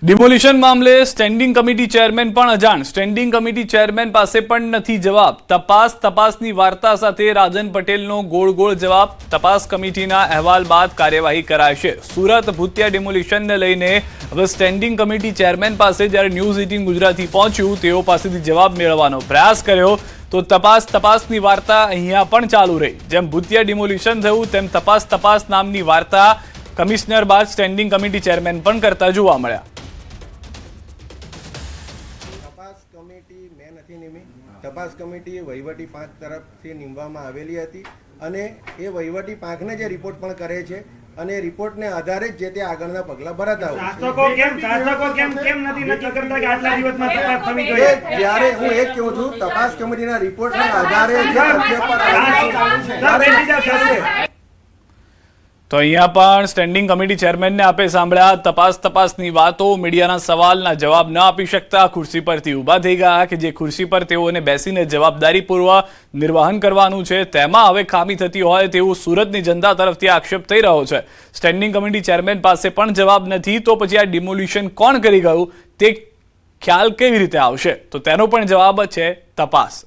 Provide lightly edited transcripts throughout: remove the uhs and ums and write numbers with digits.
Demolition મામલે standing committee chairman પણ અજાણ. સ્ટેન્ડિંગ કમિટી ચેરમેન પાસે પણ નથી જવાબ. તપાસની વાર્તા સાથે રાજન પટેલનો ગોળ જવાબ. તપાસ કમિટીના અહેવાલ બાદ કાર્યવાહી કરાશે. સુરત ભૂતિયા ડિમોલિશનને લઈને હવે સ્ટેન્ડિંગ કમિટી ચેરમેન પાસે જ્યારે ન્યૂઝ 18 ગુજરાતી પહોંચ્યું, તેઓ પાસેથી જવાબ મેળવવાનો પ્રયાસ કર્યો તો તપાસની વાર્તા અહીંયા પણ ચાલુ રહી. જેમ ભૂતિયા ડિમોલિશન થયું તેમ તપાસ નામની વાર્તા કમિશનર બાદ સ્ટેન્ડિંગ કમિટી ચેરમેન પણ કરતા જોવા મળ્યા. તપાસ કમિટી વહીવટી પાંખ તરફથી નીમવામાં આવેલી હતી અને એ વહીવટી પાંખને જે રિપોર્ટ પણ કરે છે અને રિપોર્ટને આધારે જ જે તે આગળના પગલાં ભરાતા હોય ત્યારે હું એ કહું છું, તપાસ કમિટીના રિપોર્ટના આધારે તો અહીંયા પણ સ્ટેન્ડિંગ કમિટી ચેરમેનને આપે સાંભળ્યા. તપાસની વાતો, મીડિયાના સવાલના જવાબ ન આપી શકતા ખુરશી પરથી ઊભા થઈ ગયા કે જે ખુરશી પર તેઓને બેસીને જવાબદારીપૂર્વક નિર્વહન કરવાનું છે તેમાં હવે ખામી થતી હોય તેવું સુરતની જનતા તરફથી આક્ષેપ થઈ રહ્યો છે. સ્ટેન્ડિંગ કમિટી ચેરમેન પાસે પણ જવાબ નથી તો પછી આ ડિમોલિશન કોણ કરી ગયું તે ખ્યાલ કેવી રીતે આવશે? તો તેનો પણ જવાબ છે તપાસ.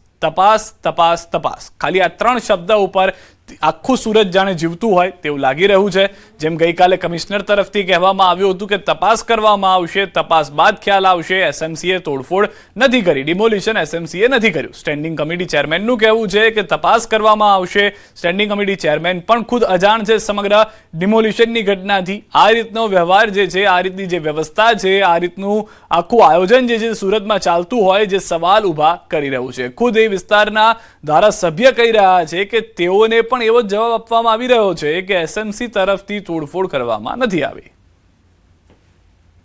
ખાલી આ 3 શબ્દ ઉપર આખું સુરત જાણે જીવતું હોય તેવું લાગી રહ્યું છે. જેમ ગઈકાલે કમિશનર તરફથી કહેવામાં આવ્યું હતું કે તપાસ કરવામાં આવશે, તપાસ બાદ ખ્યાલ આવશે. એસએમસીએ તોડફોડ નથી કરી, ડિમોલિશન એસએમસીએ નથી કર્યું. સ્ટેન્ડિંગ કમિટી ચેરમેનનું કહેવું છે કે તપાસ કરવામાં આવશે. સ્ટેન્ડિંગ કમિટી ચેરમેન પણ ખુદ અજાણ છે સમગ્ર ડિમોલિશનની ઘટનાથી. આ રીતનો વ્યવહાર જે છે, આ રીતની જે વ્યવસ્થા છે, આ રીતનું આખું આયોજન જે છે સુરતમાં ચાલતું હોય જે સવાલ ઊભા કરી રહ્યું છે. ખુદ એ વિસ્તારના ધારાસભ્ય કહી રહ્યા છે કે તેઓને પણ એવો જવાબ આપવામાં આવી રહ્યો છે કે એસએમસી તરફથી તોડફોડ કરવામાં નથી આવી.